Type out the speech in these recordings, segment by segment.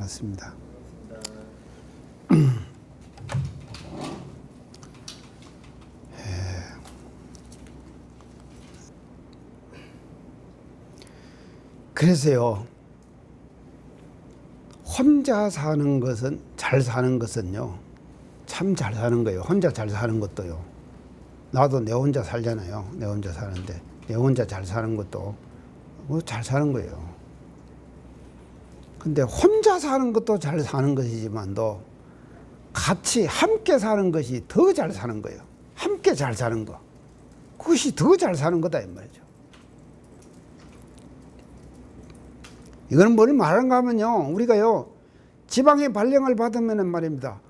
반갑습니다. 그래서요, 혼자 사는 것은, 잘 사는 것은요, 참 잘 사는 거예요. 혼자 잘 사는 것도요. 나도 내 혼자 살잖아요. 내 혼자 사는데, 내 혼자 잘 사는 것도 뭐 잘 사는 거예요. 근데 혼자 사는 것도 잘 사는 것이지만도 같이 함께 사는 것이 더 잘 사는 거예요. 함께 잘 사는 거. 그것이 더 잘 사는 거다, 이 말이죠. 이거는 뭘 말하는가 하면요, 우리가요, 지방의 발령을 받으면 말입니다.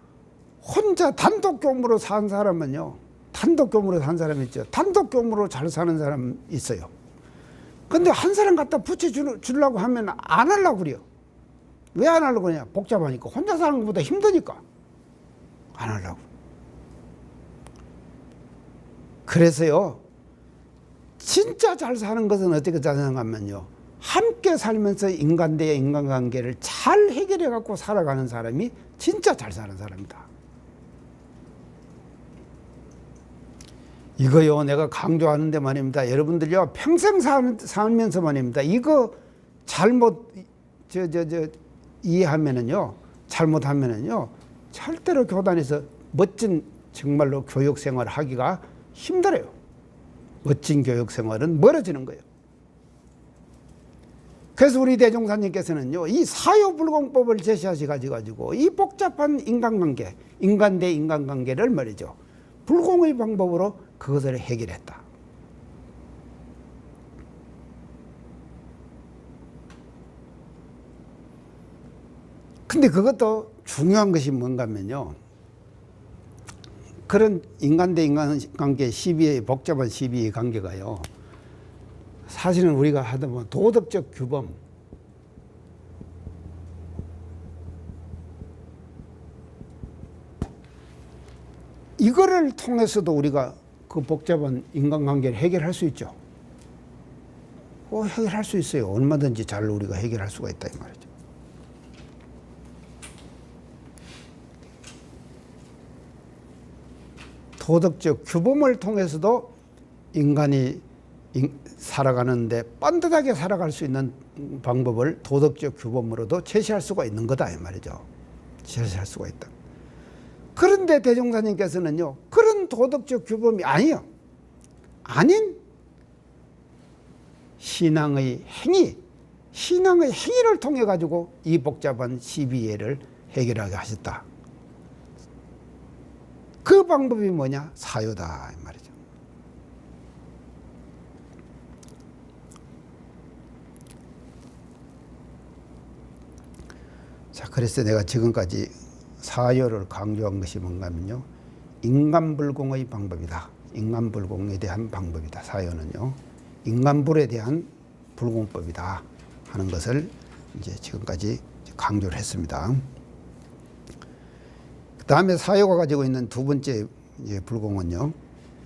혼자 단독교무로 산 사람은요, 단독교무로 산 사람 있죠. 단독교무로 잘 사는 사람 있어요. 근데 한 사람 갖다 붙여주려고 하면 안 하려고 그래요. 왜 안 하려고 그러냐? 복잡하니까. 혼자 사는 것보다 힘드니까 안 하려고. 그래서요, 진짜 잘 사는 것은 어떻게 생각하면요, 함께 살면서 인간 대 인간관계를 잘 해결해 갖고 살아가는 사람이 진짜 잘 사는 사람이다. 이거요, 내가 강조하는데 말입니다. 여러분들요, 평생 살면서 말입니다. 이거 잘못 이해하면은요, 잘못하면은요, 절대로 교단에서 멋진 정말로 교육 생활을 하기가 힘들어요. 멋진 교육 생활은 멀어지는 거예요. 그래서 우리 대종사님께서는요, 이 사유불공법을 제시하셔가지고 이 복잡한 인간관계, 인간 대 인간관계를 말이죠, 불공의 방법으로 그것을 해결했다. 근데 그것도 중요한 것이 뭔가 하면요, 그런 인간 대 인간관계 시비의 복잡한 시비의 관계가요, 사실은 우리가 하다 보면 도덕적 규범, 이거를 통해서도 우리가 그 복잡한 인간관계를 해결할 수 있죠. 해결할 수 있어요. 얼마든지 잘 우리가 해결할 수가 있다, 이 말이죠. 도덕적 규범을 통해서도 인간이 살아가는데 빤듯하게 살아갈 수 있는 방법을 도덕적 규범으로도 제시할 수가 있는 거다, 이 말이죠. 제시할 수가 있다. 그런데 대종사님께서는요, 그런 도덕적 규범이 아니요, 아닌 신앙의 행위를 통해 가지고 이 복잡한 시비예를 해결하게 하셨다. 그 방법이 뭐냐? 사유다, 이 말이죠. 자, 그래서 내가 지금까지 사유를 강조한 것이 뭔가 하면요, 인간불공의 방법이다. 인간불공에 대한 방법이다. 사유는요, 인간불에 대한 불공법이다 하는 것을 이제 지금까지 강조를 했습니다. 그 다음에 사유가 가지고 있는 두 번째 불공은요,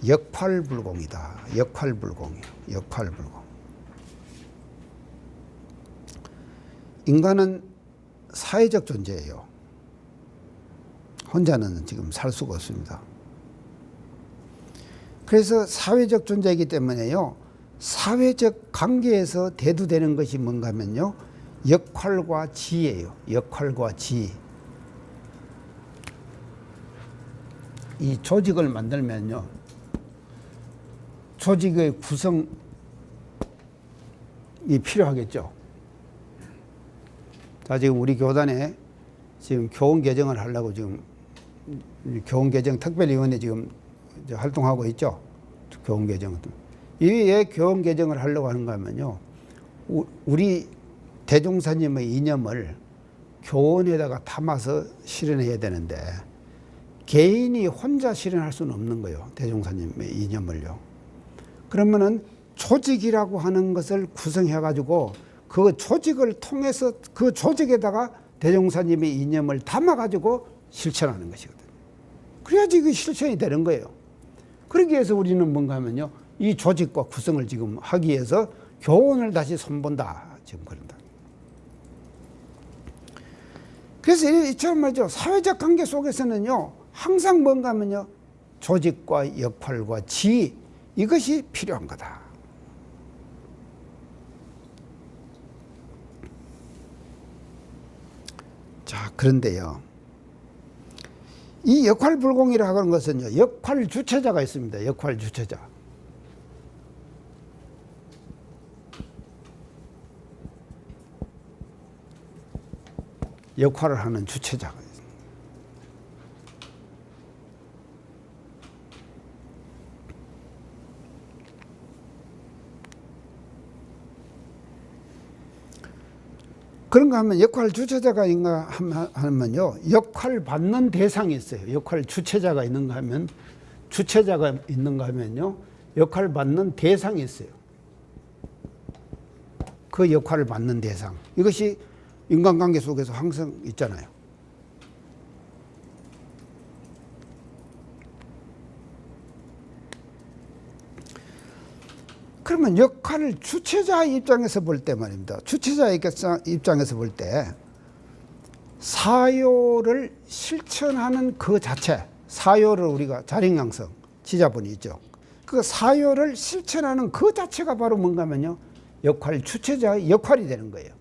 역할불공이다. 역할불공이요. 역할불공. 인간은 사회적 존재예요. 혼자는 지금 살 수가 없습니다. 그래서 사회적 존재이기 때문에요, 사회적 관계에서 대두되는 것이 뭔가 하면요, 역할과 지혜예요. 역할과 지혜. 이 조직을 만들면요, 조직의 구성이 필요하겠죠. 자, 지금 우리 교단에 지금 교원 개정을 하려고 지금 교원 개정 특별위원회 지금 활동하고 있죠. 교원 개정. 왜 교원 개정을 하려고 하는가 하면요, 우리 대종사님의 이념을 교원에다가 담아서 실현해야 되는데 개인이 혼자 실현할 수는 없는 거예요. 대종사님의 이념을요. 그러면은 조직이라고 하는 것을 구성해 가지고 그 조직을 통해서 그 조직에다가 대종사님의 이념을 담아 가지고 실천하는 것이거든요. 그래야지 그 실천이 되는 거예요. 그러기 위해서 우리는 뭔가 하면요, 이 조직과 구성을 지금 하기 위해서 교원을 다시 손본다. 지금 그런다. 그래서 이처럼 말이죠. 사회적 관계 속에서는요, 항상 뭔가 하면요, 조직과 역할과 지위, 이것이 필요한 거다. 자, 그런데요, 이 역할 불공이라고 하는 것은요, 역할 주체자가 있습니다. 역할 주체자. 역할을 하는 주체자가 있습니다. 그런가 하면 역할 주체자가 있는가 하면요, 역할 받는 대상이 있어요. 역할 주체자가 있는가 하면, 주체자가 있는가 하면요, 역할 받는 대상이 있어요. 그 역할을 받는 대상. 이것이 인간관계 속에서 항상 있잖아요. 그러면 역할 주체자 입장에서 볼 때 말입니다. 주체자 입장에서 볼 때 사요를 실천하는 그 자체, 사요를 우리가 자력양성 지자본이 있죠. 그 사요를 실천하는 그 자체가 바로 뭔가 하면요, 역할 주체자의 역할이 되는 거예요.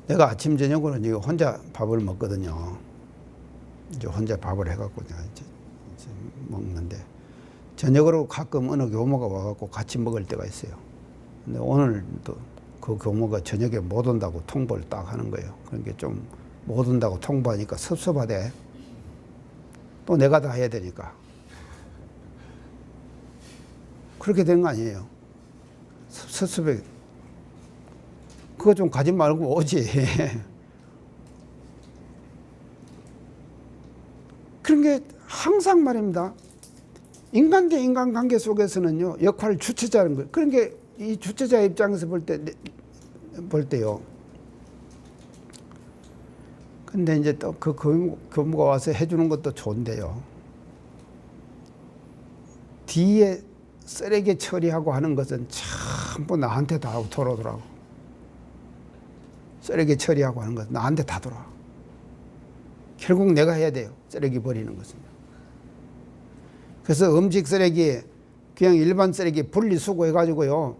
내가 아침 저녁으로 이제 혼자 밥을 먹거든요. 이제 혼자 밥을 해갖고 내가 이제 먹는데, 저녁으로 가끔 어느 교모가 와갖고 같이 먹을 때가 있어요. 근데 오늘도 그 교모가 저녁에 못 온다고 통보를 딱 하는 거예요. 그러니까 좀 못 온다고 통보하니까 섭섭하대. 또 내가 다 해야 되니까. 그렇게 되는 거 아니에요. 섭섭해. 그거 좀 가지 말고 오지. 그런 게 항상 말입니다. 인간 대 인간 관계 속에서는요, 역할 주체자는 거예요. 그런 게 이 주체자 입장에서 볼 때요. 근데 이제 또 그 교무가 와서 해주는 것도 좋은데요. 뒤에 쓰레기 처리하고 하는 것은 전부 나한테 다 돌아오더라고. 쓰레기 처리하고 하는 것은 나한테 다 돌아와. 결국 내가 해야 돼요. 쓰레기 버리는 것은. 그래서 음식 쓰레기, 그냥 일반 쓰레기 분리수거 해가지고요,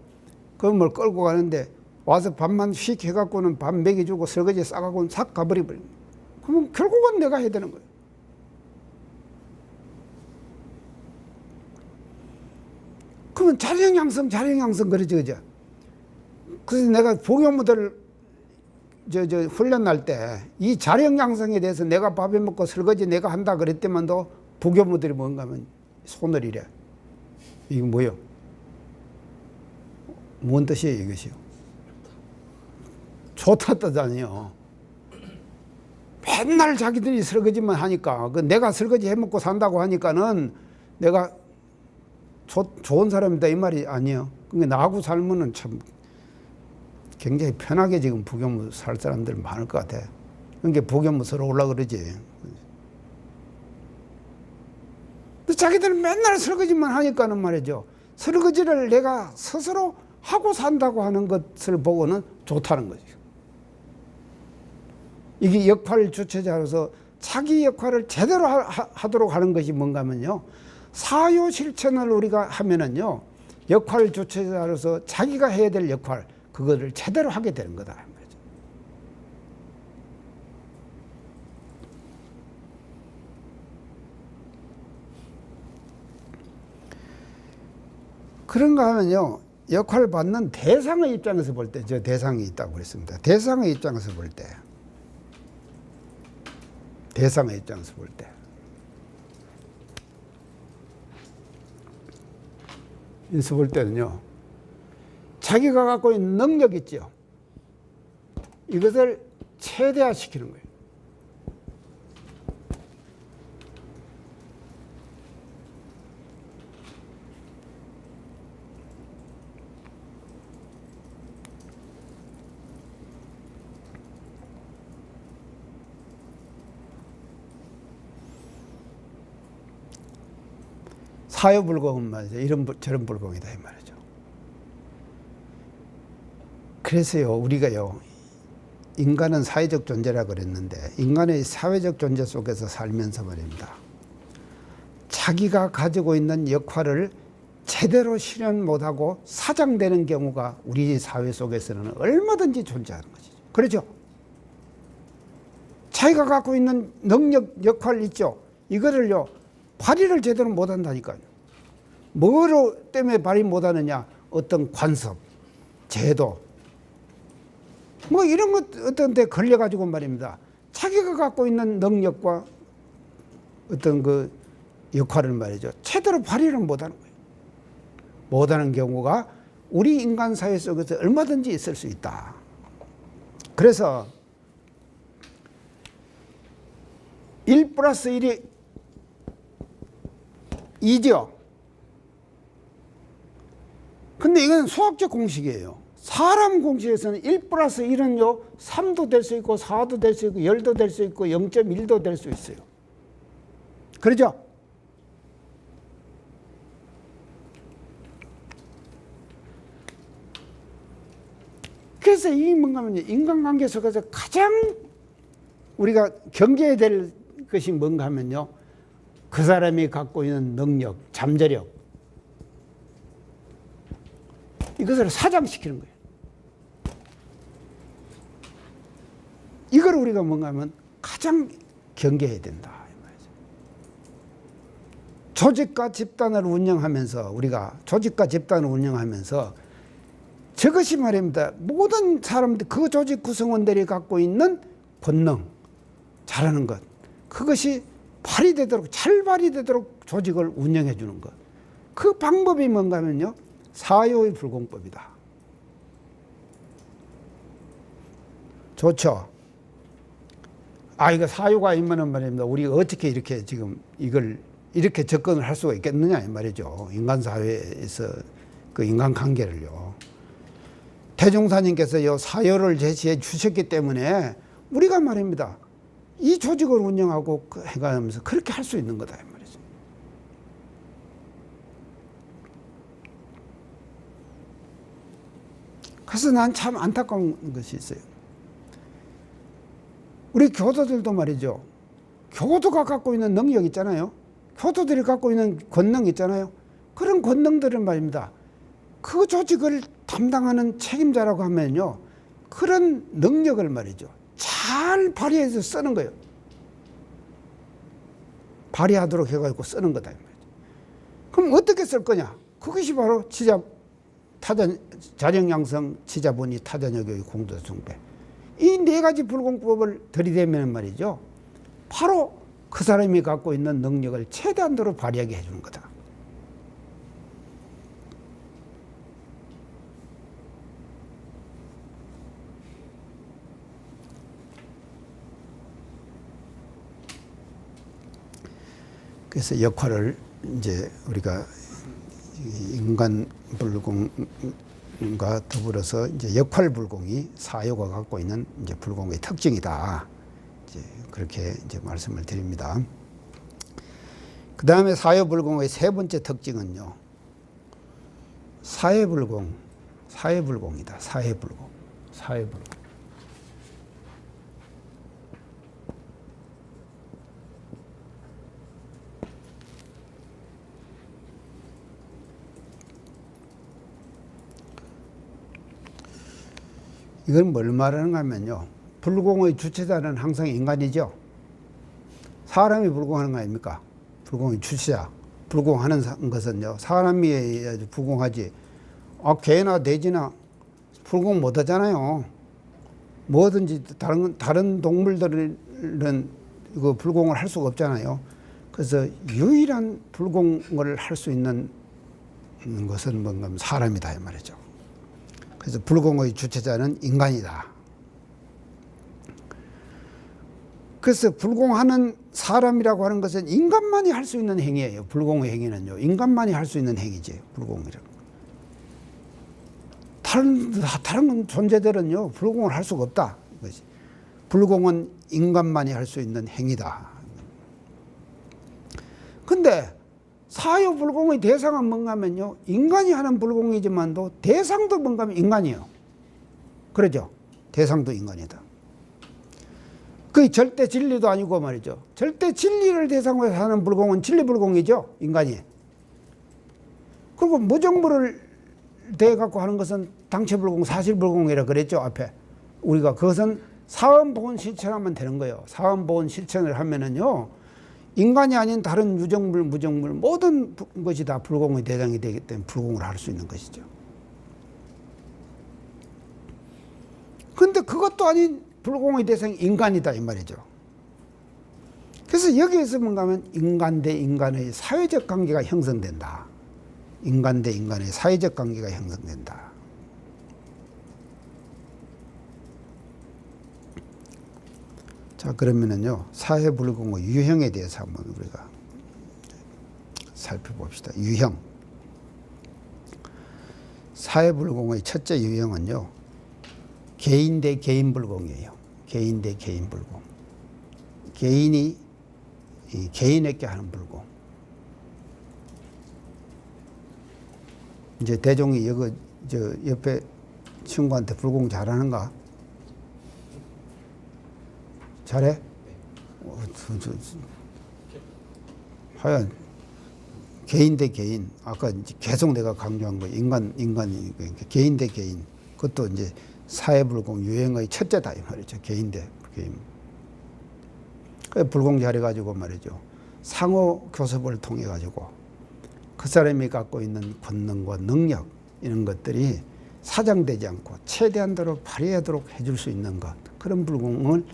그걸 끌고 가는데 와서 밥만 휙 해갖고는 밥 먹여주고 설거지 싸가고는 싹 가버리버립니다. 그러면 결국은 내가 해야 되는 거예요. 그러면 자력양성 그러지, 그죠? 그래서 내가 복용무들을 훈련 날 때 이 자력양성에 대해서 내가 밥해 먹고 설거지 내가 한다 그랬더만도 부교무들이 뭔가 하면 손을 이래. 이게 뭐예요? 뭔 뜻이에요, 이것이요? 좋다 뜻 아니에요. 맨날 자기들이 설거지만 하니까, 내가 설거지 해 먹고 산다고 하니까는 내가 좋은 사람이다 이 말이 아니에요. 그러니까 나하고 살면은 참 굉장히 편하게 지금 부교무 살 사람들 많을 것 같아. 그러니까 부교무 서로 올라 그러지. 근데 자기들은 맨날 설거지만 하니까는 말이죠. 설거지를 내가 스스로 하고 산다고 하는 것을 보고는 좋다는 거죠. 이게 역할 주체자로서 자기 역할을 제대로 하도록 하는 것이 뭔가 하면요, 사요 실천을 우리가 하면은요, 역할 주체자로서 자기가 해야 될 역할, 그거를 제대로 하게 되는 거다. 그런가 하면요, 역할을 받는 대상의 입장에서 볼 때, 저 대상이 있다고 그랬습니다. 대상의 입장에서 볼 때, 대상의 입장에서 볼 때, 인수 볼 때는요, 자기가 갖고 있는 능력 있죠. 이것을 최대화시키는 거예요. 사유불공은 말이죠. 저런 불공이다 이 말이죠. 그래서요 우리가요 인간은 사회적 존재라 그랬는데 인간의 사회적 존재 속에서 살면서 말입니다. 자기가 가지고 있는 역할을 제대로 실현 못하고 사장되는 경우가 우리 사회 속에서는 얼마든지 존재하는 것이죠. 그렇죠? 자기가 갖고 있는 능력, 역할 있죠. 이거를요 발휘를 제대로 못한다니까요. 뭐로 때문에 발휘 못하느냐? 어떤 관습, 제도 뭐 이런 것 어떤 데 걸려가지고 말입니다. 자기가 갖고 있는 능력과 어떤 그 역할을 말이죠. 제대로 발휘를 못하는 거예요. 못하는 경우가 우리 인간 사회 속에서 얼마든지 있을 수 있다. 그래서 1 플러스 1이 2죠. 근데 이건 수학적 공식이에요. 사람 공식에서는 1 플러스 1은요 3도 될 수 있고 4도 될 수 있고 10도 될 수 있고 0.1도 될 수 있어요. 그렇죠? 그래서 이 뭔가면요 인간관계 속에서 가장 우리가 경계해야 될 것이 뭔가 하면요 그 사람이 갖고 있는 능력, 잠재력 이것을 사장시키는 거예요. 이걸 우리가 뭔가 하면 가장 경계해야 된다. 조직과 집단을 운영하면서 우리가 조직과 집단을 운영하면서 저것이 말입니다. 모든 사람들 그 조직 구성원들이 갖고 있는 본능, 잘하는 것 그것이 발휘되도록 잘 발휘되도록 조직을 운영해 주는 것. 그 방법이 뭔가 하면요. 사유의 불공법이다. 좋죠. 이거 사유가 있면은 말입니다. 우리가 어떻게 이렇게 지금 이걸 이렇게 접근을 할 수가 있겠느냐 이 말이죠. 인간 사회에서 그 인간 관계를요. 대종사님께서 사유를 제시해 주셨기 때문에 우리가 말입니다. 이 조직을 운영하고 해가면서 그렇게 할 수 있는 거다 이 말이죠. 그래서 난 참 안타까운 것이 있어요. 우리 교도들도 말이죠. 교도가 갖고 있는 능력 있잖아요. 교도들이 갖고 있는 권능 있잖아요. 그런 권능들은 말입니다. 그 조직을 담당하는 책임자라고 하면요. 그런 능력을 말이죠. 잘 발휘해서 쓰는 거예요. 발휘하도록 해가지고 쓰는 거다. 그럼 어떻게 쓸 거냐? 그것이 바로 자정양성, 지자본의, 타자녀교의, 공도숭배. 이 네 가지 불공법을 들이대면 말이죠. 바로 그 사람이 갖고 있는 능력을 최대한도로 발휘하게 해주는 거다. 그래서 역할을 이제 우리가 인간 불공과 더불어서 이제 역할 불공이 사유가 갖고 있는 이제 불공의 특징이다. 이제 그렇게 이제 말씀을 드립니다. 그 다음에 사유 불공의 세 번째 특징은요. 사회불공이다. 사회불공. 이건 뭘 말하는가 하면요. 불공의 주체자는 항상 인간이죠. 사람이 불공하는 거 아닙니까? 불공의 주체자. 불공하는 것은요. 사람이 불공하지. 개나 돼지나 불공 못 하잖아요. 뭐든지 다른 동물들은 그 불공을 할 수가 없잖아요. 그래서 유일한 불공을 할 수 있는 것은 뭔가 사람이다 이 말이죠. 그래서 불공의 주체자는 인간이다. 그래서 불공하는 사람이라고 하는 것은 인간만이 할 수 있는 행위예요. 불공의 행위는요. 인간만이 할 수 있는 행위지. 불공이라는 거. 다른 존재들은요. 불공을 할 수가 없다. 이것이. 불공은 인간만이 할 수 있는 행위다. 근데 사유불공의 대상은 뭔가 하면요, 인간이 하는 불공이지만도 대상도 뭔가 하면 인간이에요. 그러죠? 대상도 인간이다. 그게 절대 진리도 아니고 말이죠. 절대 진리를 대상으로 하는 불공은 진리불공이죠, 인간이. 그리고 무정부를 대해갖고 하는 것은 당체불공, 사실불공이라 그랬죠, 앞에. 우리가 그것은 사원보온 실천하면 되는 거예요. 사원보온 실천을 하면은요, 인간이 아닌 다른 유정물, 무정물 모든 것이 다 불공의 대상이 되기 때문에 불공을 할 수 있는 것이죠. 근데 그것도 아닌 불공의 대상이 인간이다 이 말이죠. 그래서 여기에서 뭔가 하면 인간 대 인간의 사회적 관계가 형성된다. 인간 대 인간의 사회적 관계가 형성된다. 자, 그러면은요, 사회불공의 유형에 대해서 한번 우리가 살펴봅시다. 유형. 사회불공의 첫째 유형은요, 개인 대 개인 불공이에요. 개인 대 개인 불공. 개인이 개인에게 하는 불공. 이제 대종이 저 옆에 친구한테 불공 잘하는가? 잘해? 하여간 개인 대 개인. 아까 이제 계속 내가 강조한 거 인간이 개인 대 개인. 그것도 이제 사회불공 유형의 첫째다 이 말이죠. 개인 대 개인. 그 불공 잘해가지고 말이죠. 상호 교섭을 통해 가지고 그 사람이 갖고 있는 권능과 능력 이런 것들이 사장되지 않고 최대한대로 발휘하도록 해줄 수 있는 것, 그런 불공을,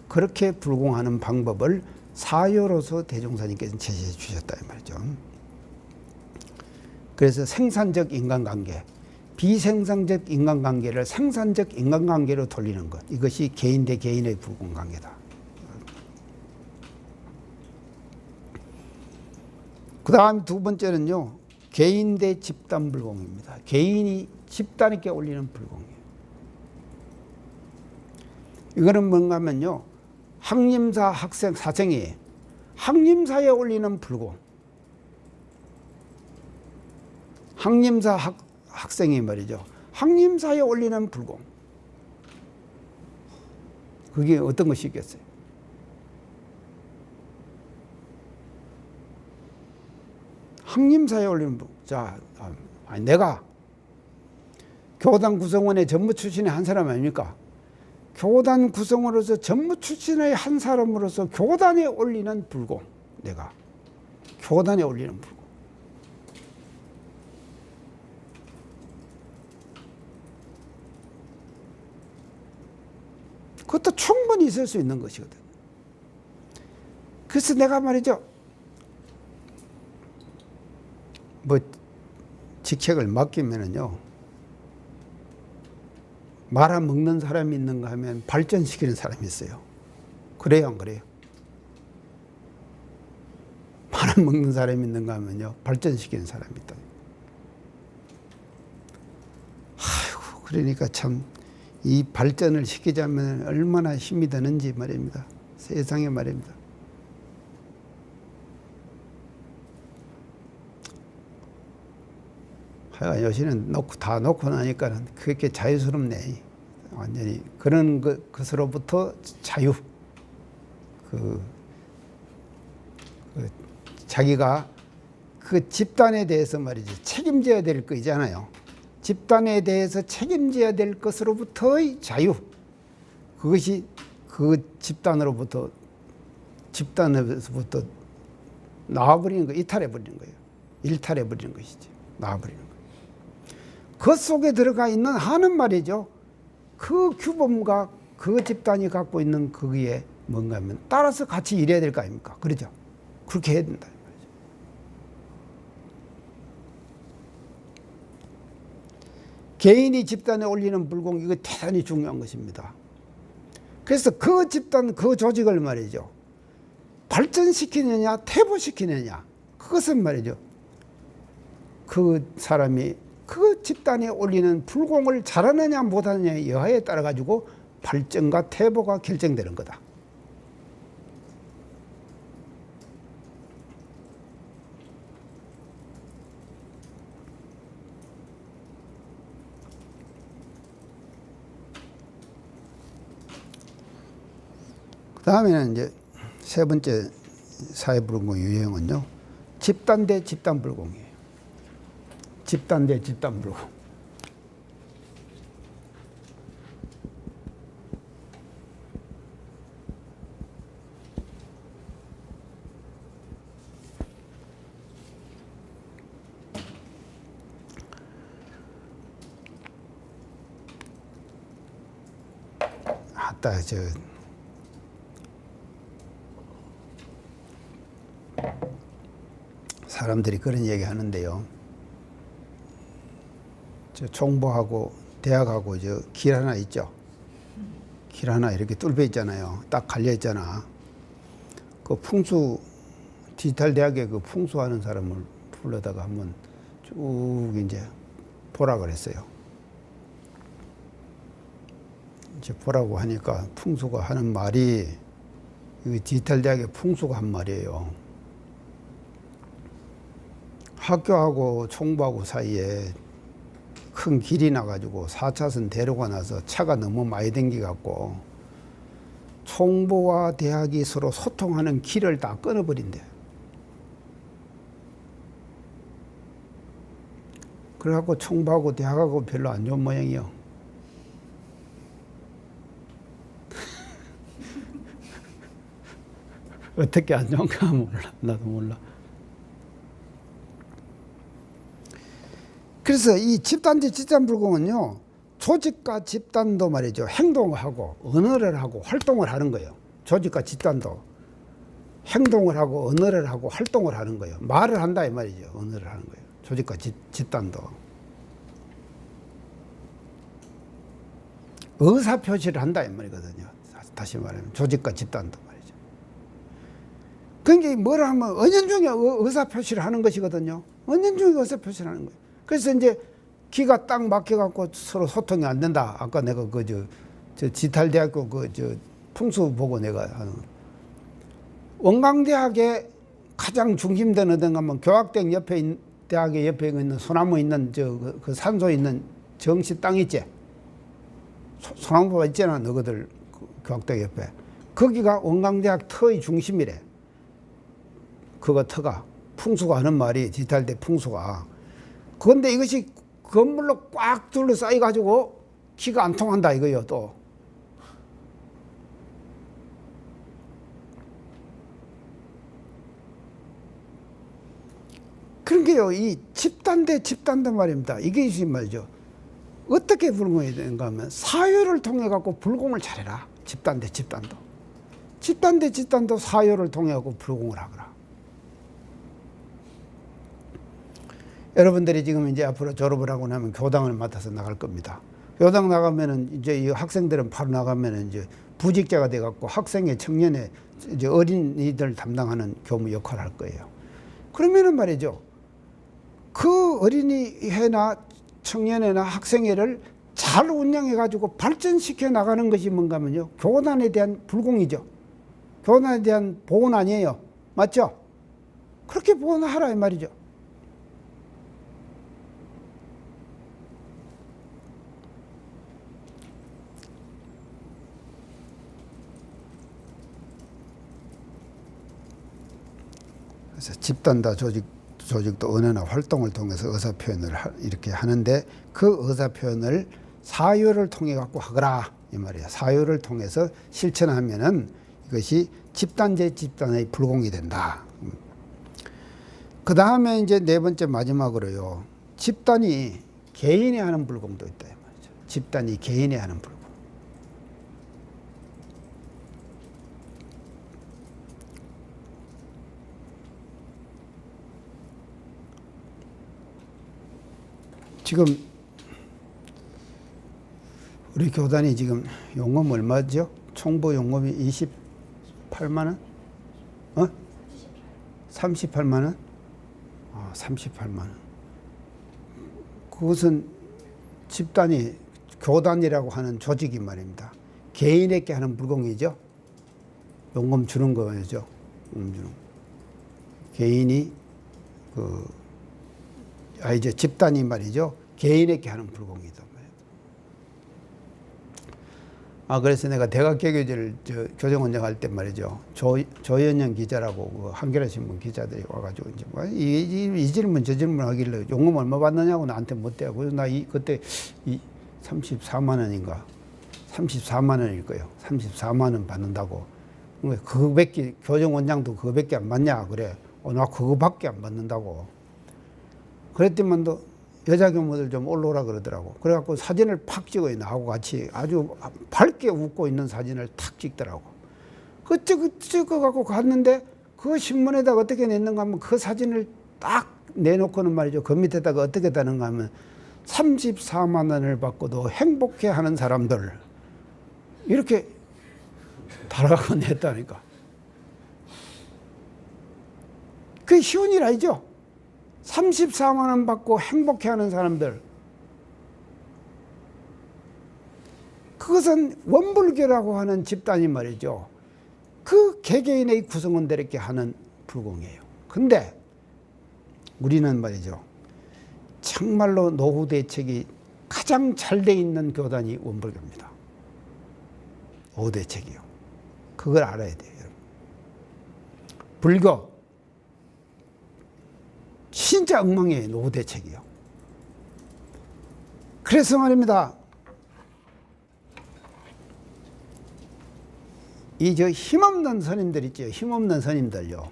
그렇게 불공하는 방법을 사유로서 대종사님께서 제시해 주셨다 이 말이죠. 그래서 생산적 인간관계, 비생산적 인간관계를 생산적 인간관계로 돌리는 것, 이것이 개인 대 개인의 불공관계다. 그 다음 두 번째는요, 개인 대 집단 불공입니다. 개인이 집단에게 올리는 불공이에요. 이거는 뭔가 하면요, 학림사 학생, 사생이 학림사에 올리는 불공. 학림사 학생이 말이죠. 학림사에 올리는 불공. 그게 어떤 것이겠어요? 학림사에 올리는 불공. 자, 내가 교단 구성원의 전무 출신의 한 사람 아닙니까? 교단 구성원으로서 전무 출신의 한 사람으로서 교단에 올리는 불공. 내가 교단에 올리는 불공. 그것도 충분히 있을 수 있는 것이거든. 그래서 내가 말이죠, 뭐 직책을 맡기면은요, 말아먹는 사람이 있는가 하면 발전시키는 사람이 있어요. 그래요, 안 그래요? 말아먹는 사람이 있는가 하면요, 발전시키는 사람이 있다. 아이고, 그러니까 참 이 발전을 시키자면 얼마나 힘이 드는지 말입니다. 세상에 말입니다. 하여간 요새는 다 놓고 나니까 그렇게 자유스럽네. 완전히 그런 것으로부터 자유. 자기가 그 집단에 대해서 말이지 책임져야 될 거 있잖아요. 집단에 대해서 책임져야 될 것으로부터의 자유. 그것이 그 집단으로부터 나와버리는 거, 이탈해버리는 거예요. 일탈해버리는 것이지. 나와버리는 거예요. 그 속에 들어가 있는 한은 말이죠. 그 규범과 그 집단이 갖고 있는 거기에 뭔가 하면 따라서 같이 일해야 될 거 아닙니까? 그렇죠? 그렇게 해야 된다. 개인이 집단에 올리는 불공, 이거 대단히 중요한 것입니다. 그래서 그 집단, 그 조직을 말이죠, 발전시키느냐 퇴보시키느냐, 그것은 말이죠, 그 사람이 그 집단에 올리는 불공을 잘하느냐 못하느냐의 여하에 따라 가지고 발전과 퇴보가 결정되는 거다. 다음에는 이제 세 번째 사회불공의 유형은요, 집단 대 집단 불공이에요. 집단 대 집단 불공. 아따, 사람들이 그런 얘기 하는데요. 저 총보하고 대학하고 저 길 하나 있죠. 길 하나 이렇게 뚫려 있잖아요. 딱 갈려 있잖아. 그 풍수, 디지털 대학에 그 풍수하는 사람을 불러다가 한번 쭉 이제 보라 그랬어요. 이제 보라고 하니까 풍수가 하는 말이, 디지털 대학의 풍수가 한 말이에요. 학교하고 총부하고 사이에 큰 길이 나가지고 4차선 대로가 나서 차가 너무 많이 댕기갖고 총부와 대학이 서로 소통하는 길을 다 끊어버린대. 그래갖고 총부하고 대학하고 별로 안 좋은 모양이요. 어떻게 안 좋은가 몰라. 나도 몰라. 그래서 이 집단 대 집단 불공은요, 조직과 집단도 말이죠, 행동을 하고 언어를 하고 활동을 하는 거예요. 조직과 집단도 행동을 하고 언어를 하고 활동을 하는 거예요. 말을 한다 이 말이죠. 언어를 하는 거예요. 조직과 집단도 의사 표시를 한다 이 말이거든요. 다시 말하면 조직과 집단도 말이죠. 그러니까 뭐라 하면 은연중에 의사 표시를 하는 것이거든요. 은연중에 의사 표시를 하는 거예요. 그래서 이제 기가 딱 막혀갖고 서로 소통이 안 된다. 아까 내가 저 지탈대학교 풍수 보고 내가 하는 원광대학의 가장 중심되는 어딘가 하면 교학대 옆에 대학의 옆에 있는 소나무 있는 그 산소 있는 정시 땅 있지. 소나무가 있잖아, 너희들 교학대 옆에. 거기가 원광대학 터의 중심이래. 그거 터가 풍수가 하는 말이 지탈대 풍수가. 그런데 이것이 건물로 꽉 둘러싸여가지고 기가 안 통한다 이거예요, 또. 그런 게요, 이 집단 대 집단단 말입니다. 이게 말이죠. 어떻게 불공이 되는가 하면 사유를 통해갖고 불공을 잘해라. 집단 대 집단도. 집단 대 집단도 사유를 통해갖고 불공을 하거라. 여러분들이 지금 이제 앞으로 졸업을 하고 나면 교당을 맡아서 나갈 겁니다. 교당 나가면은 이제 이 학생들은 바로 나가면은 이제 부직자가 돼갖고 학생의 청년의 이제 어린이들 담당하는 교무 역할을 할 거예요. 그러면은 말이죠. 그 어린이회나 청년회나 학생회를 잘 운영해가지고 발전시켜 나가는 것이 뭔가 하면요. 교단에 대한 불공이죠. 교단에 대한 보온 아니에요. 맞죠? 그렇게 보온하라 이 말이죠. 그래서 집단과 조직도 언어나 활동을 통해서 의사표현을 이렇게 하는데 그 의사표현을 사유를 통해 갖고 하거라 이 말이에요. 사유를 통해서 실천하면은 이것이 집단 대 집단의 불공이 된다. 그 다음에 이제 네 번째 마지막으로요. 집단이 개인이 하는 불공도 있다 이 말이죠. 집단이 개인이 하는 불공. 지금 우리 교단이 지금 용금 얼마죠? 총보 용금이 28만 원? 38만 원? 38만 원. 그것은 집단이 교단이라고 하는 조직이 말입니다. 개인에게 하는 불공이죠. 용금 주는 거죠. 개인이 이제 집단이 말이죠. 개인에게 하는 불공이다. 그래서 내가 대각개교지를 교정원장 할 때 말이죠. 조현영 기자라고 그 한겨레 신문 기자들이 와가지고 이제 이 질문 저 질문 하길래 용금 얼마 받느냐고 나한테 묻대요. 그래서 나 그때 34만 원인가 34만 원일 거예요. 34만 원 받는다고. 그거밖에 교정원장도 그거밖에 안 받냐 그래. 나 그거밖에 안 받는다고. 그랬더만도 여자 교무들 좀 올라오라 그러더라고. 그래갖고 사진을 팍 찍어요. 나하고 같이 아주 밝게 웃고 있는 사진을 탁 찍더라고. 그 찍어갖고 갔는데 그 신문에다가 어떻게 냈는가 하면 그 사진을 딱 내놓고는 말이죠. 그 밑에다가 어떻게 다는가 하면 34만 원을 받고도 행복해 하는 사람들. 이렇게 달아갖고 냈다니까. 그게 쉬운 일 아니죠? 34만 원 받고 행복해하는 사람들. 그것은 원불교라고 하는 집단이 말이죠. 그 개개인의 구성원들에게 하는 불공이에요. 근데 우리는 말이죠. 정말로 노후 대책이 가장 잘 돼 있는 교단이 원불교입니다. 노후 대책이요. 그걸 알아야 돼요. 여러분. 불교 진짜 엉망이에요. 노후 대책이요. 그래서 말입니다. 이 힘없는 스님들 있죠. 힘없는 스님들요.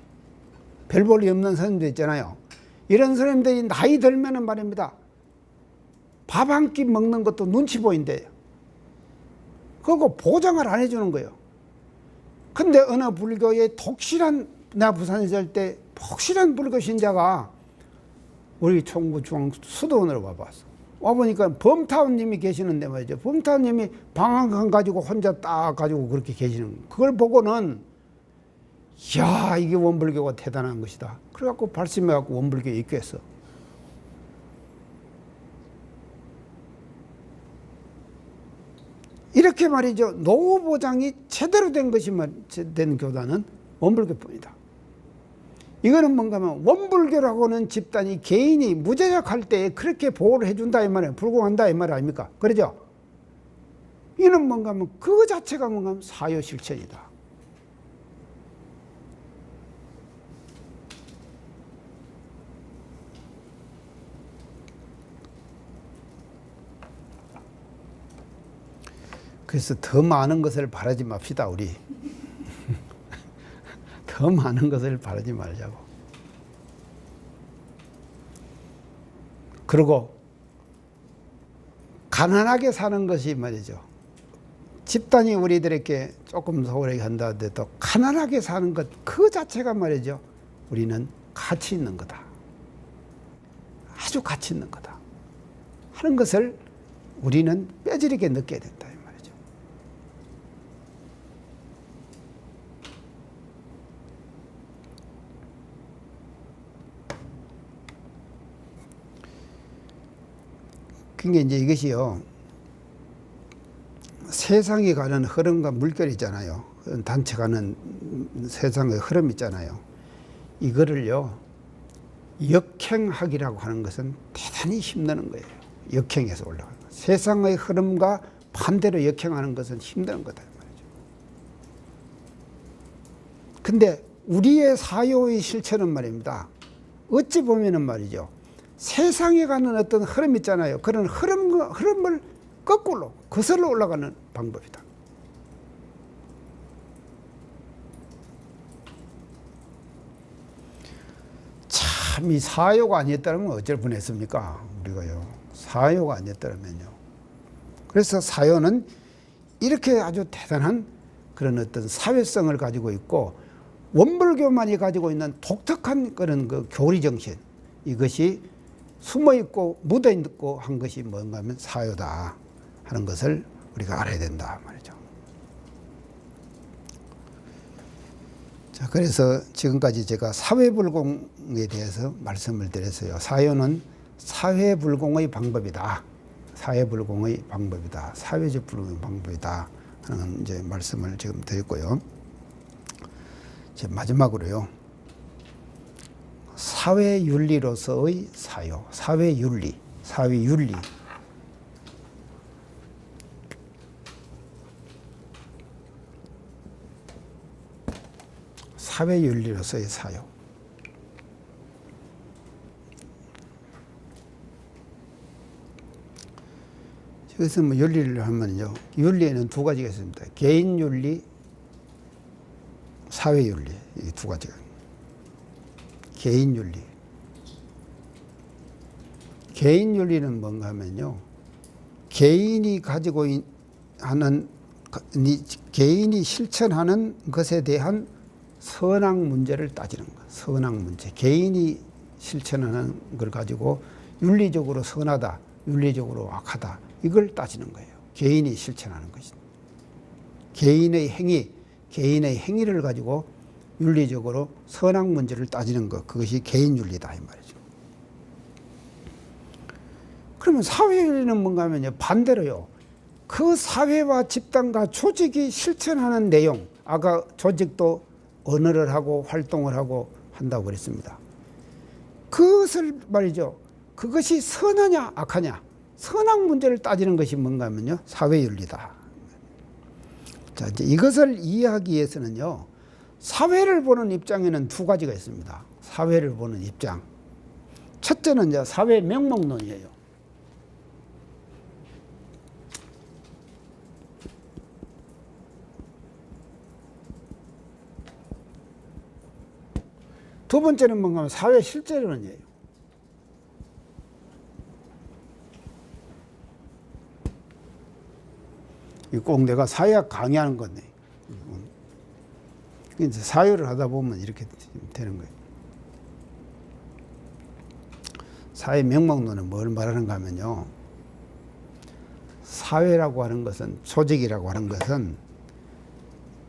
별 볼 일 없는 스님들 있잖아요. 이런 스님들이 나이 들면은 말입니다. 밥 한 끼 먹는 것도 눈치 보인대요. 그거 보장을 안 해주는 거예요. 근데 어느 불교의 나 부산에 있을 때 독실한 불교 신자가 우리 총무 중앙 수도원으로 와봤어. 와보니까 범타운님이 계시는데 말이죠. 범타운님이 방 한 칸 가지고 혼자 딱 가지고 그렇게 계시는 그걸 보고는 이야 이게 원불교가 대단한 것이다. 그래갖고 발심해갖고 원불교에 입교했어. 이렇게 말이죠. 노후 보장이 제대로 된 것이 된 교단은 원불교뿐이다. 이거는 뭔가 하면 원불교라고는 집단이 개인이 무자격할 때 그렇게 보호를 해준다 이 말이에요. 불공한다 이 말 아닙니까? 그러죠? 이는 뭔가 하면 그 자체가 뭔가 하면 사유 실천이다. 그래서 더 많은 것을 바라지 맙시다 우리. 더 많은 것을 바라지 말자고. 그리고 가난하게 사는 것이 말이죠. 집단이 우리들에게 조금 소홀하게 한다 해도 가난하게 사는 것 그 자체가 말이죠. 우리는 가치 있는 거다. 아주 가치 있는 거다. 하는 것을 우리는 뼈저리게 느껴야 된다. 그게 이제 이것이요. 세상이 가는 흐름과 물결 있잖아요. 단체 가는 세상의 흐름 있잖아요. 이거를요, 역행하기라고 하는 것은 대단히 힘드는 거예요. 역행해서 올라가는 거. 세상의 흐름과 반대로 역행하는 것은 힘든 거다. 말이죠. 근데 우리의 사요의 실천은 말입니다. 어찌 보면은 말이죠. 세상에 가는 어떤 흐름 있잖아요. 그런 흐름을 거꾸로 거슬러 올라가는 방법이다. 참, 이 사요가 아니었다면 어쩔 뻔했습니까? 우리가요. 사요가 아니었다면요. 그래서 사요는 이렇게 아주 대단한 그런 어떤 사회성을 가지고 있고 원불교만이 가지고 있는 독특한 그런 그 교리 정신, 이것이 숨어 있고 묻어 있고 한 것이 뭔가 하면 사요다 하는 것을 우리가 알아야 된다 말이죠. 자, 그래서 지금까지 제가 사회불공에 대해서 말씀을 드렸어요. 사요는 사회불공의 방법이다. 사회불공의 방법이다. 사회적 불공의 방법이다 하는 이제 말씀을 지금 드렸고요. 이제 마지막으로요. 사회윤리로서의 사요, 사회윤리, 사회윤리. 사회윤리로서의 사유. 그래서 뭐 윤리를 하면요, 윤리에는 두 가지가 있습니다. 개인윤리, 사회윤리, 이 두 가지가. 개인윤리. 개인윤리는 뭔가 하면요, 개인이 가지고 하는, 개인이 실천하는 것에 대한 선악 문제를 따지는 거. 선악 문제. 개인이 실천하는 걸 가지고 윤리적으로 선하다, 윤리적으로 악하다, 이걸 따지는 거예요. 개인이 실천하는 것이. 개인의 행위를 가지고 윤리적으로 선악 문제를 따지는 것, 그것이 개인윤리다 이 말이죠. 그러면 사회윤리는 뭔가 하면요, 반대로요, 그 사회와 집단과 조직이 실천하는 내용, 아까 조직도 언어를 하고 활동을 하고 한다고 그랬습니다. 그것을 말이죠, 그것이 선하냐 악하냐, 선악 문제를 따지는 것이 뭔가 하면요, 사회윤리다. 자, 이제 이것을 이해하기 위해서는요, 사회를 보는 입장에는 두 가지가 있습니다. 사회를 보는 입장. 첫째는 이제 사회 명목론이에요. 두 번째는 뭔가 하면 사회 실제론이에요. 꼭 내가 사회학 강의하는 건데, 이제 사회를 하다 보면 이렇게 되는 거예요. 사회 명목론은 뭘 말하는가 하면요, 사회라고 하는 것은, 조직이라고 하는 것은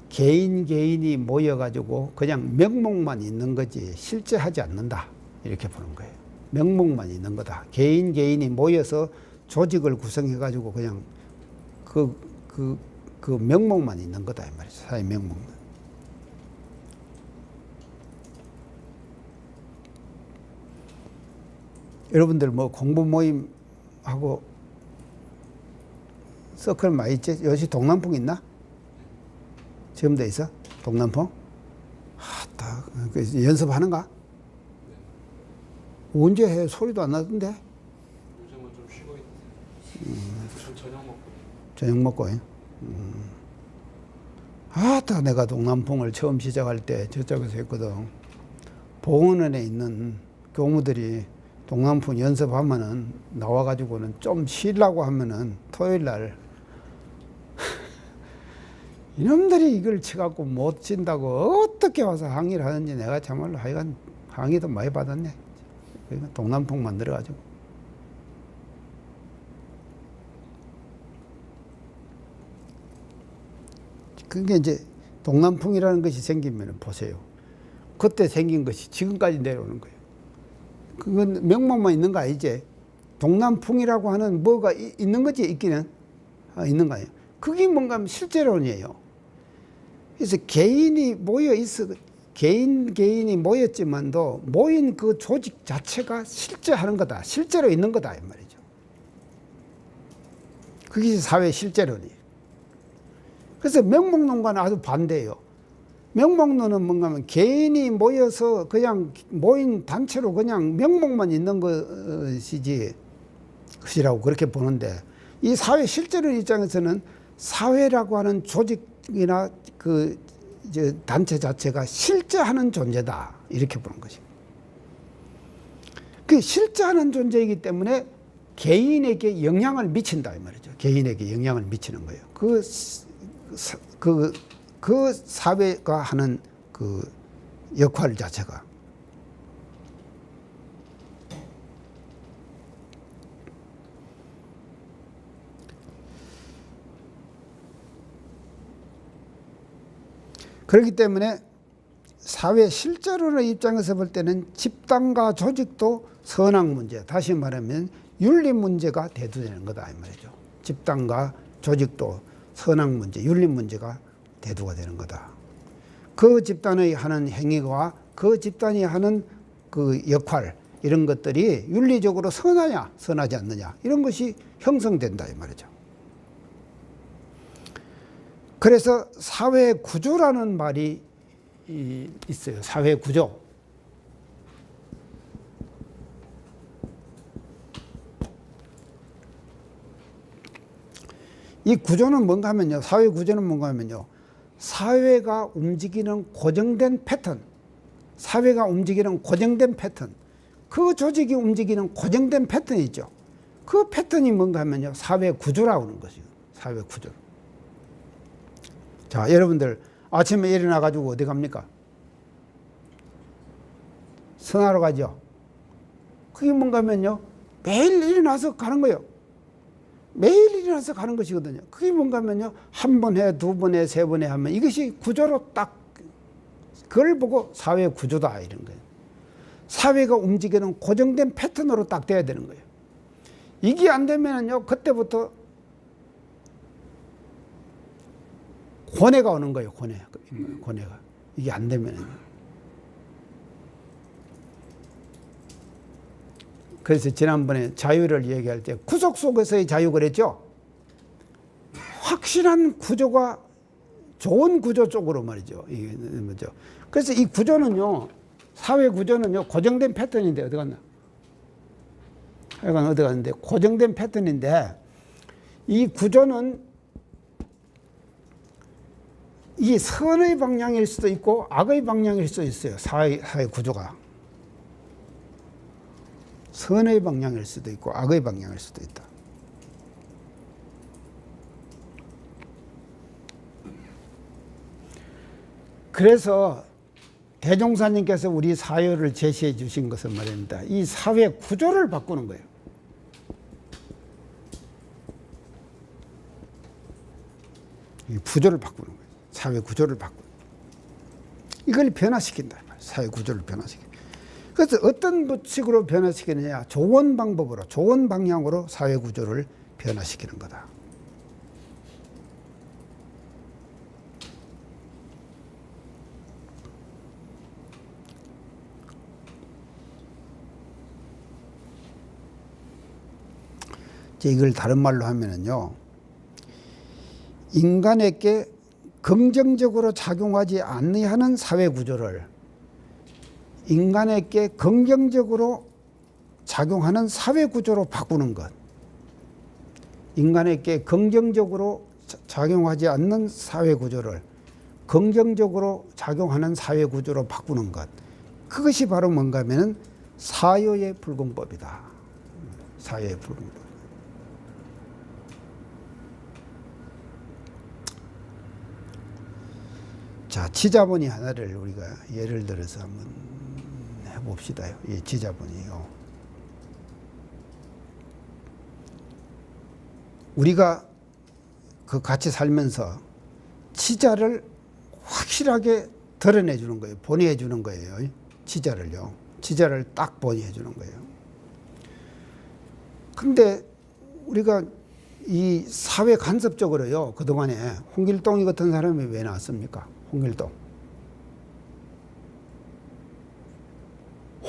개인이 모여가지고 그냥 명목만 있는 거지 실제 하지 않는다, 이렇게 보는 거예요. 명목만 있는 거다. 개인이 모여서 조직을 구성해가지고 그냥 그 명목만 있는 거다 이 말이죠. 사회 명목만. 여러분들 뭐 공부 모임하고 서클 많이 있지? 여기 동남풍 있나? 지금도 있어? 동남풍? 아따, 연습하는가? 언제 해? 소리도 안 나던데? 요즘은 좀 쉬고 있어요. 저녁 먹고. 아따, 내가 동남풍을 처음 시작할 때 저쪽에서 했거든. 봉원원에 있는 교무들이 동남풍 연습하면은 나와가지고는 좀 쉬려고 하면은 토요일 날 이놈들이 이걸 쳐갖고 못 친다고 어떻게 와서 항의를 하는지 내가 참말로 하여간 항의도 많이 받았네. 그러니까 동남풍 만들어가지고. 그게 이제 동남풍이라는 것이 생기면 보세요. 그때 생긴 것이 지금까지 내려오는 거예요. 그건 명목만 있는 거 아니지? 동남풍이라고 하는 뭐가 있는 거지, 있기는? 있는 거 아니에요. 그게 뭔가 하면 실제론이에요. 그래서 개인이 모여 있어, 개인이 모였지만도 모인 그 조직 자체가 실제 하는 거다. 실제로 있는 거다. 이 말이죠. 그게 사회 실제론이에요. 그래서 명목론과는 아주 반대예요. 명목론은 뭔가 하면 개인이 모여서 그냥 모인 단체로 그냥 명목만 있는 것이지, 것이라고 그렇게 보는데, 이 사회 실제론 입장에서는 사회라고 하는 조직이나 그 단체 자체가 실제하는 존재다, 이렇게 보는 것입니다. 그 실제하는 존재이기 때문에 개인에게 영향을 미친다 이 말이죠. 개인에게 영향을 미치는 거예요. 그 사회가 하는 그 역할 자체가. 그렇기 때문에 사회 실제론의 입장에서 볼 때는 집단과 조직도 선악 문제, 다시 말하면 윤리 문제가 대두되는 거다 이 말이죠. 집단과 조직도 선악 문제, 윤리 문제가 대두가 되는 거다. 그 집단의 하는 행위와 그 집단이 하는 그 역할, 이런 것들이 윤리적으로 선하냐 선하지 않느냐, 이런 것이 형성된다 이 말이죠. 그래서 사회 구조라는 말이 있어요. 사회 구조. 이 구조는 뭔가 하면요. 사회 구조는 뭔가 하면요. 사회가 움직이는 고정된 패턴. 사회가 움직이는 고정된 패턴. 그 조직이 움직이는 고정된 패턴이 있죠. 그 패턴이 뭔가 하면요. 사회 구조라고 하는 것이요. 사회 구조. 자, 여러분들 아침에 일어나 가지고 어디 갑니까? 선하러 가죠. 그게 뭔가 하면요. 매일 일어나서 가는 거예요. 매일 일어나서 가는 것이거든요. 그게 뭔가 하면요. 한 번 해, 두 번 해, 세 번 해 하면 이것이 구조로 딱 그걸 보고 사회 구조다 이런 거예요. 사회가 움직이는 고정된 패턴으로 딱 돼야 되는 거예요. 이게 안 되면요. 그때부터 고뇌가 오는 거예요. 고뇌가. 이게 안 되면요. 그래서 지난번에 자유를 얘기할 때 구속 속에서의 자유 그랬죠. 확실한 구조가 좋은 구조 쪽으로 말이죠. 이게 뭐죠? 그래서 이 구조는요, 사회 구조는요, 고정된 패턴인데 어디 갔나? 하여간 어디 갔는데 고정된 패턴인데 이 구조는 이 선의 방향일 수도 있고 악의 방향일 수도 있어요. 사회 구조가. 선의 방향일 수도 있고 악의 방향일 수도 있다. 그래서 대종사님께서 우리 사회를 제시해 주신 것은 말입니다. 이 사회 구조를 바꾸는 거예요. 이 구조를 바꾸는 거예요. 사회 구조를 바꾸는 거예요. 이걸 변화시킨다. 사회 구조를 변화시킨다. 그래서 어떤 식으로 변화시키느냐? 좋은 방법으로, 좋은 방향으로 사회 구조를 변화시키는 거다. 이걸 다른 말로 하면은요, 인간에게 긍정적으로 작용하지 않는 사회 구조를 인간에게 긍정적으로 작용하는 사회 구조로 바꾸는 것. 인간에게 긍정적으로 작용하지 않는 사회 구조를 긍정적으로 작용하는 사회 구조로 바꾸는 것. 그것이 바로 뭔가 하면은 사유의 불공법이다. 사유의 불공법. 자, 지자본이 하나를 우리가 예를 들어서 한번 해봅시다요. 이 지자본이요. 우리가 그 같이 살면서 지자를 확실하게 드러내 주는 거예요. 보내해 주는 거예요. 지자를요. 지자를 딱 보내해 주는 거예요. 근데 우리가 이 사회 간섭적으로요. 그동안에 홍길동이 같은 사람이 왜 나왔습니까?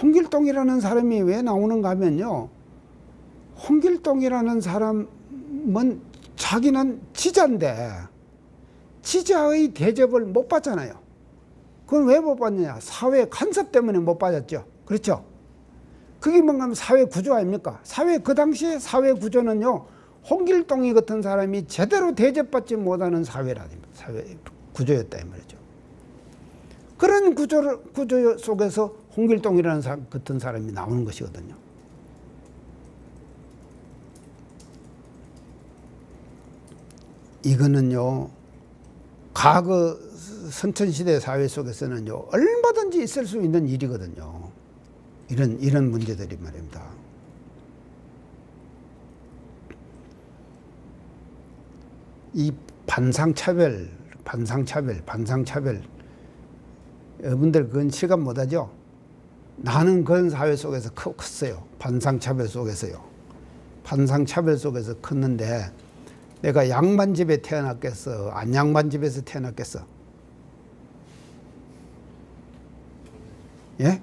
홍길동이라는 사람이 왜 나오는가 하면요. 홍길동이라는 사람은 자기는 지자인데 지자의 대접을 못 받잖아요. 그건 왜 못 받느냐? 사회 간섭 때문에 못 받았죠. 그렇죠? 그게 뭔가 하면 사회 구조 아닙니까? 그 당시에 사회 구조는요. 홍길동이 같은 사람이 제대로 대접받지 못하는 사회 구조였다 이 말이죠. 그런 구조 속에서 홍길동이라는 같은 사람이 나오는 것이거든요. 이거는요, 과거 선천시대 사회 속에서는요, 얼마든지 있을 수 있는 일이거든요. 이런 문제들이 말입니다. 이 반상차별. 여러분들 그건 실감 못하죠? 나는 그런 사회 속에서 컸어요. 반상차별 속에서요. 반상차별 속에서 컸는데 내가 양반집에 태어났겠어? 안 양반집에서 태어났겠어? 예?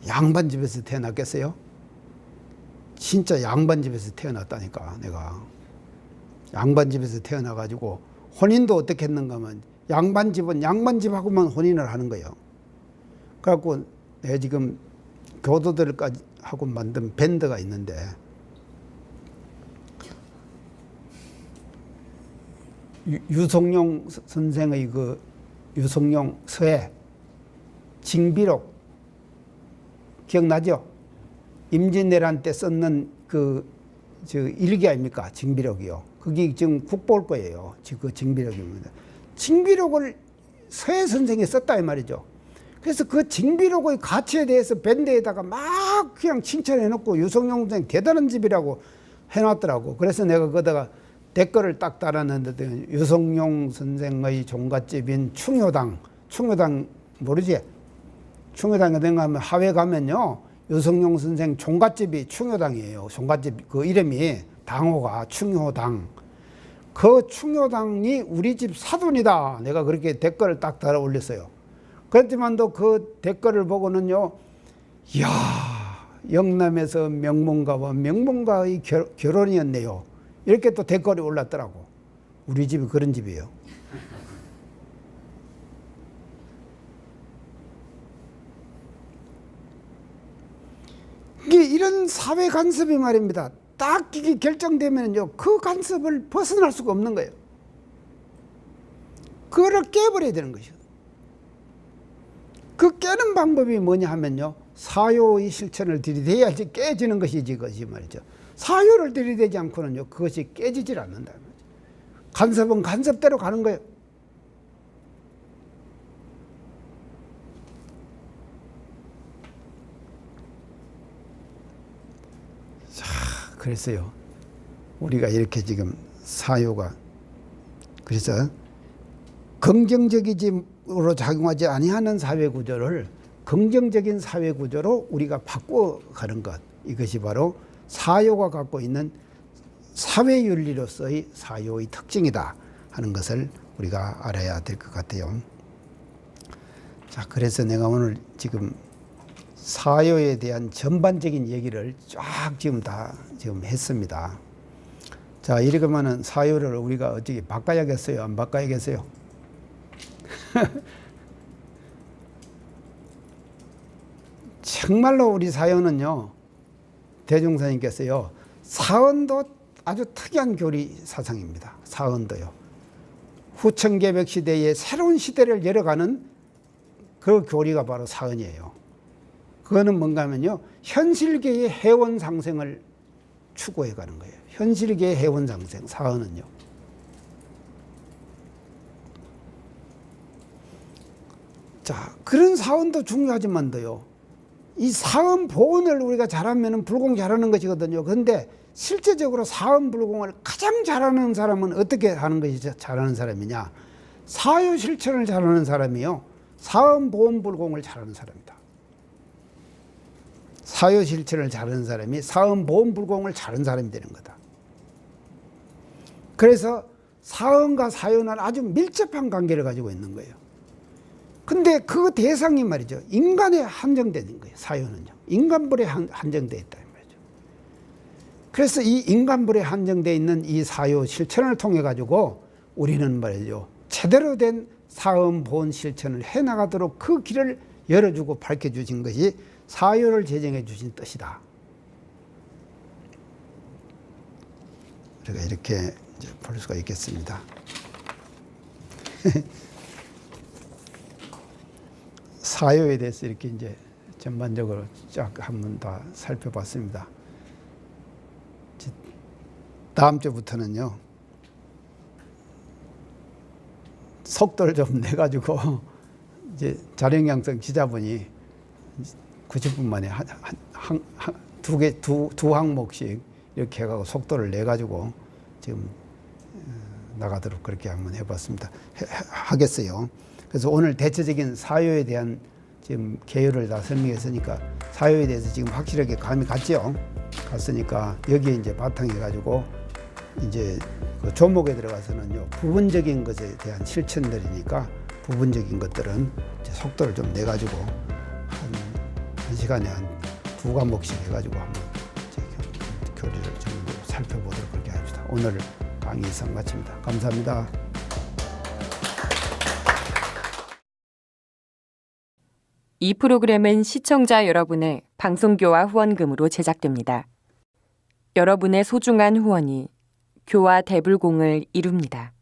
양반집에서 태어났겠어요? 진짜 양반집에서 태어났다니까 내가. 양반집에서 태어나가지고 혼인도 어떻게 했는가 하면 양반집은 양반집하고만 혼인을 하는 거예요. 그래갖고 내가 지금 교도들까지 하고 만든 밴드가 있는데 유성룡 선생의 그 유성룡 서예 징비록 기억나죠? 임진왜란 때 썼는 저 일기 아닙니까? 징비록이요. 그게 지금 국보일 거예요. 그 징비록입니다. 징비록을 서예 선생이 썼다 이 말이죠. 그래서 그 징비록의 가치에 대해서 밴드에다가 막 그냥 칭찬해놓고 유성룡 선생 대단한 집이라고 해놨더라고. 그래서 내가 거기다가 댓글을 딱 달았는데 유성룡 선생의 종갓집인 충효당 모르지? 충효당에 가면 하회 가면요 유성룡 선생 종갓집이 충효당이에요. 종갓집 그 이름이 당호가 충효당. 그 충효당이 우리 집 사돈이다. 내가 그렇게 댓글을 딱 달아 올렸어요. 그렇지만도 그 댓글을 보고는요, 이야 영남에서 명문가와 명문가의 결혼이었네요. 이렇게 또 댓글이 올랐더라고. 우리 집이 그런 집이에요. 이런 사회 간섭이 말입니다. 딱 이게 결정되면요, 그 간섭을 벗어날 수가 없는 거예요. 그거를 깨버려야 되는 것이요. 그 깨는 방법이 뭐냐 하면요, 사요의 실천을 들이대야지 깨지는 것이지, 그것이 말이죠. 사요를 들이대지 않고는요, 그것이 깨지질 않는다. 간섭은 간섭대로 가는 거예요. 자, 그랬어요. 우리가 이렇게 지금 사요가, 그래서 긍정적이지로 작용하지 아니하는 사회 구조를 긍정적인 사회 구조로 우리가 바꿔가는 것, 이것이 바로 사요가 갖고 있는 사회 윤리로서의 사요의 특징이다 하는 것을 우리가 알아야 될 것 같아요. 자, 그래서 내가 오늘 지금 사요에 대한 전반적인 얘기를 쫙 지금 다 지금 했습니다. 자, 이러면은 사요를 우리가 어떻게 바꿔야겠어요? 안 바꿔야겠어요? 정말로 우리 사요는요, 대종사님께서요, 사언도 아주 특이한 교리 사상입니다. 사언도요. 후천개벽 시대의 새로운 시대를 열어가는 그 교리가 바로 사언이에요. 그거는 뭔가 하면요, 현실계의 해원 상생을 추구해 가는 거예요. 현실계의 해원 상생, 사언은요. 자, 그런 사언도 중요하지만도요, 이 사언 보온을 우리가 잘하면 불공 잘하는 것이거든요. 그런데 실제적으로 사언 불공을 가장 잘하는 사람은 어떻게 하는 것이 잘하는 사람이냐? 사요 실천을 잘하는 사람이요, 사언 보온 불공을 잘하는 사람이다. 사요 실천을 잘하는 사람이 사언 보온 불공을 잘하는 사람이 되는 거다. 그래서 사언과 사요는 아주 밀접한 관계를 가지고 있는 거예요. 근데 그 대상이 말이죠, 인간에 한정되는 거예요. 사요는요, 인간불에 한정되어 있다 말이죠. 그래서 이 인간불에 한정되어 있는 이 사요 실천을 통해 가지고 우리는 말이죠, 제대로 된 사언 보온 실천을 해나가도록 그 길을 열어주고 밝혀주신 것이 사요를 제정해 주신 뜻이다. 우리가 이렇게 이제 볼 수가 있겠습니다. 사요에 대해서 이렇게 이제 전반적으로 쫙 한번 다 살펴봤습니다. 다음 주부터는요, 속도를 좀 내가지고 이제 자력양성 지자분이 90분 만에 두 항목씩 이렇게 해가지고 속도를 내가지고 지금 나가도록 그렇게 한번 해봤습니다. 하겠어요. 그래서 오늘 대체적인 사요에 대한 지금 개요를 다 설명했으니까 사요에 대해서 지금 확실하게 감이 갔죠. 갔으니까 여기에 이제 바탕해가지고 이제 그 조목에 들어가서는요, 부분적인 것에 대한 실천들이니까 부분적인 것들은 이제 속도를 좀 내가지고 한 시간에 한 2과목씩 해가지고 한번 교리를 좀 살펴보도록 그렇게 합시다. 오늘 강의 이상 마칩니다. 감사합니다. 이 프로그램은 시청자 여러분의 방송교화 후원금으로 제작됩니다. 여러분의 소중한 후원이 교화 대불공을 이룹니다.